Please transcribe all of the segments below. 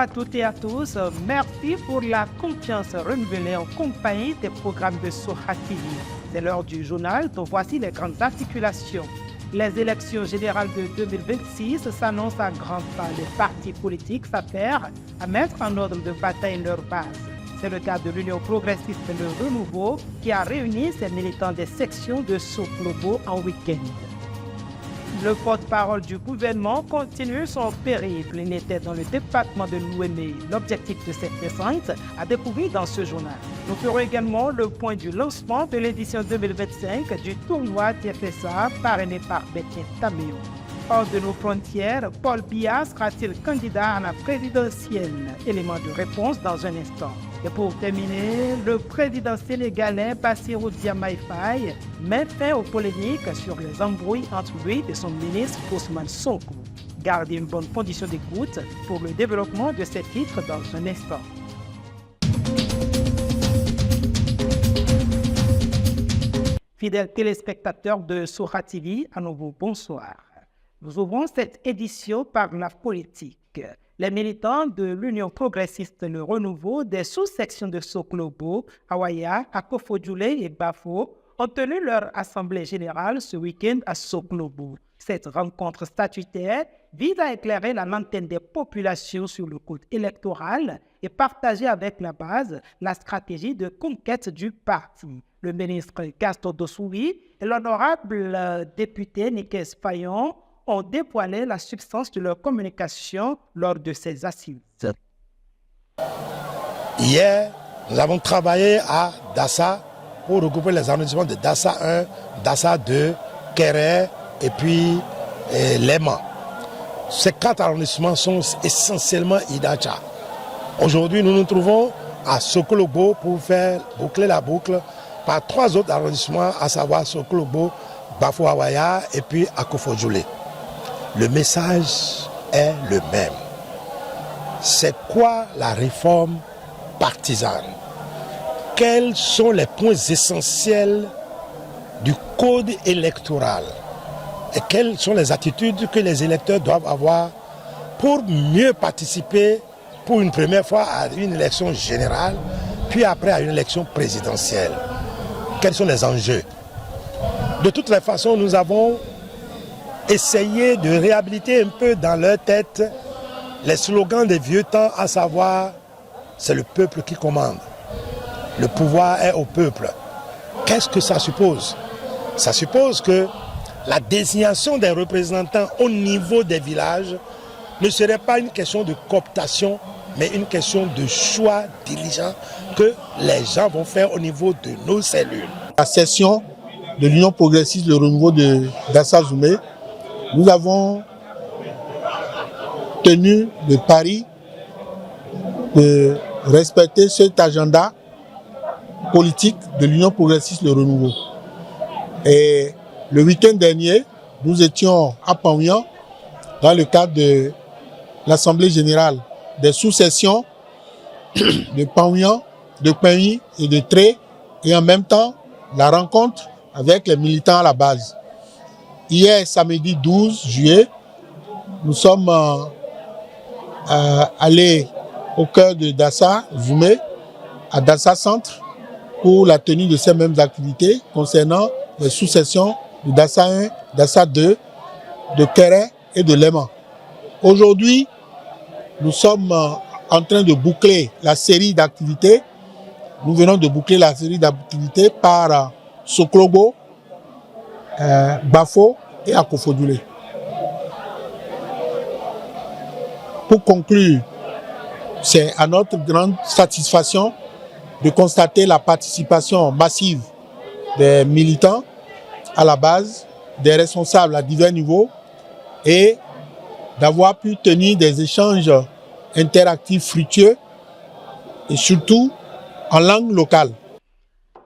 à toutes et à tous. Merci pour la confiance renouvelée en compagnie des programmes de Soha TV. C'est l'heure du journal, dont voici les grandes articulations. Les élections générales de 2026 s'annoncent à grands pas. Les partis politiques s'affairent à mettre en ordre de bataille leur base. C'est le cas de l'Union progressiste Le Renouveau qui a réuni ses militants des sections de Soklobo en week-end. Le porte-parole du gouvernement continue son périple. Il était dans le département de l'Ouémé. L'objectif de cette descente à découvrir dans ce journal. Nous ferons également le point du lancement de l'édition 2025 du tournoi TFSA parrainé par Betty Taméo. Hors de nos frontières, Paul Biya sera-t-il candidat à la présidentielle? Élément de réponse dans un instant. Et pour terminer, le président sénégalais Bassirou Diomaye Faye met fin aux polémiques sur les embrouilles entre lui et son ministre Ousmane Sonko. Gardez une bonne condition d'écoute pour le développement de ces titres dans un instant. Fidèles téléspectateurs de Soha TV, à nouveau bonsoir. Nous ouvrons cette édition par la politique. Les militants de l'Union progressiste Le Renouveau des sous-sections de Soklobo, Awaya, Akofo-Djoule et Bafo ont tenu leur assemblée générale ce week-end à Soklobo. Cette rencontre statutaire vise à éclairer la lanterne des populations sur le code électoral et partager avec la base la stratégie de conquête du parti. Le ministre Gaston Dossoui et l'honorable député Nikes Fayon ont dévoilé la substance de leur communication lors de ces assises. Hier, nous avons travaillé à Dassa pour regrouper les arrondissements de Dassa 1, Dassa 2, Kéré et puis Léman. Ces 4 arrondissements sont essentiellement Idacha. Aujourd'hui, nous nous trouvons à Soklobo pour faire boucler la boucle par 3 autres arrondissements, à savoir Soklobo, Bafou-Awaya et puis Akofo-Djoule. Le message est le même. C'est quoi la réforme partisane? Quels sont les points essentiels du code électoral? Et quelles sont les attitudes que les électeurs doivent avoir pour mieux participer pour une première fois à une élection générale, puis après à une élection présidentielle? Quels sont les enjeux? De toutes les façons, nous avons essayé de réhabiliter un peu dans leur tête les slogans des vieux temps, à savoir « c'est le peuple qui commande ». Le pouvoir est au peuple. Qu'est-ce que ça suppose? Ça suppose que la désignation des représentants au niveau des villages ne serait pas une question de cooptation, mais une question de choix diligent que les gens vont faire au niveau de nos cellules. La session de l'Union progressiste Le Renouveau de Dassa Zoumé, nous avons tenu le pari de respecter cet agenda politique de l'Union progressiste Le Renouveau. Et le week-end dernier, nous étions à Paouyan dans le cadre de l'Assemblée générale des sous-sessions de Paouyan, de Paouy et de Tré, et en même temps la rencontre avec les militants à la base. Hier, samedi 12 juillet, nous sommes allés au cœur de Dassa Zoumé, à Dassa Centre, pour la tenue de ces mêmes activités concernant les sous-sessions de Dassa 1, Dassa 2, de Kéré et de Léman. Aujourd'hui, nous sommes en train de boucler la série d'activités. Nous venons de boucler la série d'activités par Soklobo, Bafo et Akofo-Djoule. Pour conclure, c'est à notre grande satisfaction de constater la participation massive des militants à la base, des responsables à divers niveaux et d'avoir pu tenir des échanges interactifs fructueux et surtout en langue locale.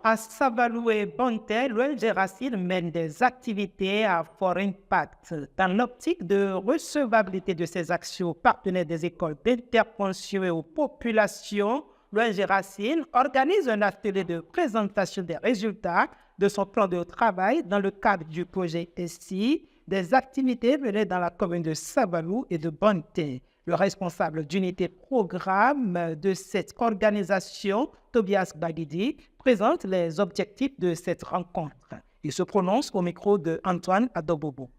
À Sabalou et Bonté, l'ONG Racine mène des activités à fort impact. Dans l'optique de recevabilité de ces actions partenaires des écoles d'intervention et aux populations, l'ONG Racine organise un atelier de présentation des résultats de son plan de travail dans le cadre du projet SI, des activités menées dans la commune de Sabalou et de Bonté. Le responsable d'unité programme de cette organisation, Tobias Bagidi, présente les objectifs de cette rencontre. Il se prononce au micro de Antoine Adobobo.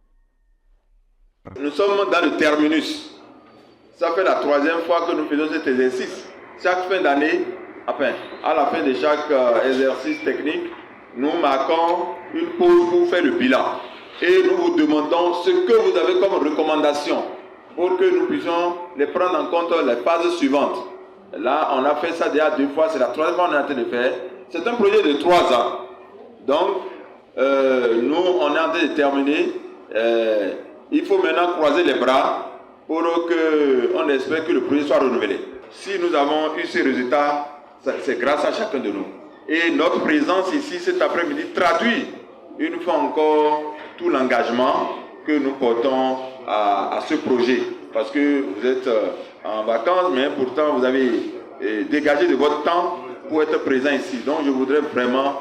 Nous sommes dans le terminus. Ça fait la 3e fois que nous faisons cet exercice. Chaque fin d'année, enfin, à la fin de chaque exercice technique, nous marquons une pause pour faire le bilan. Et nous vous demandons ce que vous avez comme recommandation pour que nous puissions les prendre en compte les phases suivantes. Là, on a fait ça déjà 2 fois, c'est la 3e fois qu'on est en train de faire. C'est un projet de 3 ans. Donc, nous, on est en train de terminer. Il faut maintenant croiser les bras pour qu'on espère que le projet soit renouvelé. Si nous avons eu ces résultats, c'est grâce à chacun de nous. Et notre présence ici cet après-midi traduit une fois encore tout l'engagement que nous portons à ce projet. Parce que vous êtes en vacances, mais pourtant vous avez dégagé de votre temps pour être présent ici. Donc je voudrais vraiment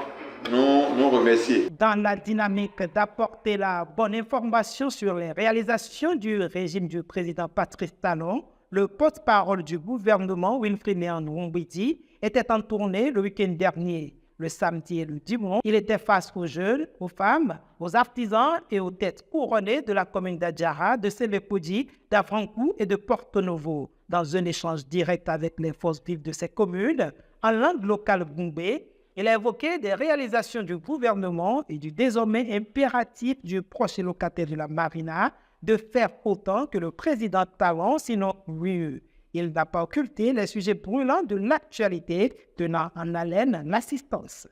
nous remercier. Dans la dynamique d'apporter la bonne information sur les réalisations du régime du président Patrice Talon, le porte-parole du gouvernement, Wilfried Nwambiti, était en tournée le week-end dernier. Le samedi et le dimanche, il était face aux jeunes, aux femmes, aux artisans et aux têtes couronnées de la commune d'Adjara, de Sélépoudi, d'Afrankou et de Porto Novo. Dans un échange direct avec les forces vives de ces communes, en langue locale Boumbé, il a évoqué des réalisations du gouvernement et du désormais impératif du proche locataire de la Marina de faire autant que le président Talon, sinon mieux. Il n'a pas occulté les sujets brûlants de l'actualité, tenant en haleine l'assistance.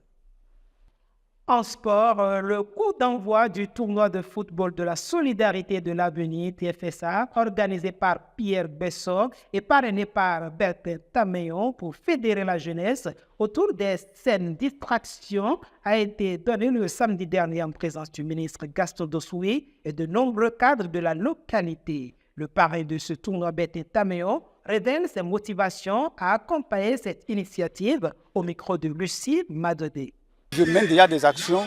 En sport, le coup d'envoi du tournoi de football de la solidarité de l'avenir, TFSA, organisé par Pierre Bessot et parrainé par Bertin Tameyon pour fédérer la jeunesse autour des saines distractions, a été donné le samedi dernier en présence du ministre Gaston Dossoui et de nombreux cadres de la localité. Le parrain de ce tournoi, Bertin Tameyon, révèle ses motivations à accompagner cette initiative au micro de Lucie Madodé. Je mène déjà des actions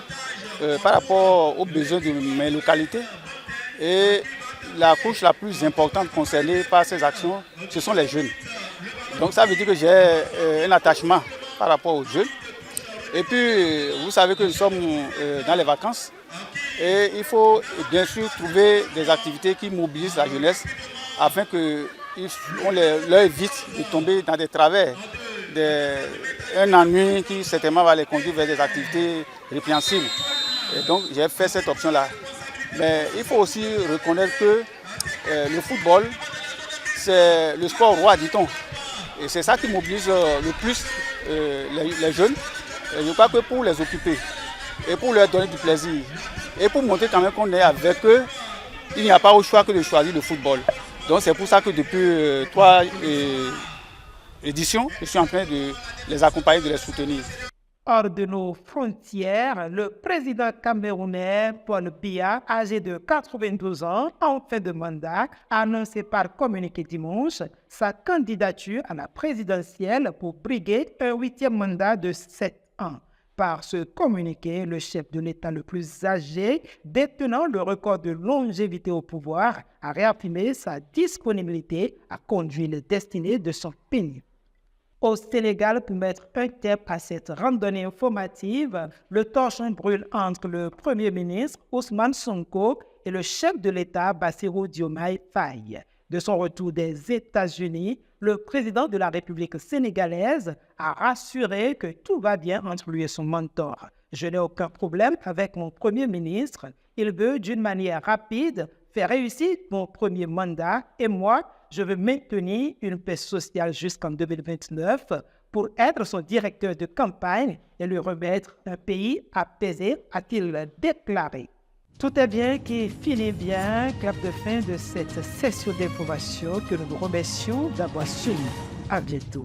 par rapport aux besoins de mes localités et la couche la plus importante concernée par ces actions, ce sont les jeunes. Donc ça veut dire que j'ai un attachement par rapport aux jeunes. Et puis vous savez que nous sommes dans les vacances et il faut bien sûr trouver des activités qui mobilisent la jeunesse afin qu'on leur évite de tomber dans des travers. Un ennui qui certainement va les conduire vers des activités répréhensibles. Et donc j'ai fait cette option-là. Mais il faut aussi reconnaître que le football, c'est le sport roi, dit-on. Et c'est ça qui mobilise le plus les jeunes. Et je crois que pour les occuper et pour leur donner du plaisir et pour montrer quand même qu'on est avec eux, il n'y a pas au choix que de choisir le football. Donc c'est pour ça que depuis 3 éditions, je suis en train de les accompagner, de les soutenir. Hors de nos frontières, le président camerounais Paul Biya, âgé de 92 ans, en fin de mandat, a annoncé par communiqué dimanche sa candidature à la présidentielle pour briguer un 8e mandat de 7 ans. Par ce communiqué, le chef de l'État le plus âgé, détenant le record de longévité au pouvoir, a réaffirmé sa disponibilité à conduire les destinées de son pays. Au Sénégal, pour mettre un terme à cette randonnée informative, le torchon brûle entre le Premier ministre Ousmane Sonko et le chef de l'État Bassirou Diomaye Faye. De son retour des États-Unis, le président de la République sénégalaise a rassuré que tout va bien entre lui et son mentor. « Je n'ai aucun problème avec mon Premier ministre. Il veut d'une manière rapide faire réussir mon premier mandat et moi, je veux maintenir une paix sociale jusqu'en 2029 pour être son directeur de campagne et lui remettre un pays apaisé », a-t-il déclaré. Tout est bien qui finit bien, clap de fin de cette session d'information que nous nous remercions d'avoir suivi. À bientôt.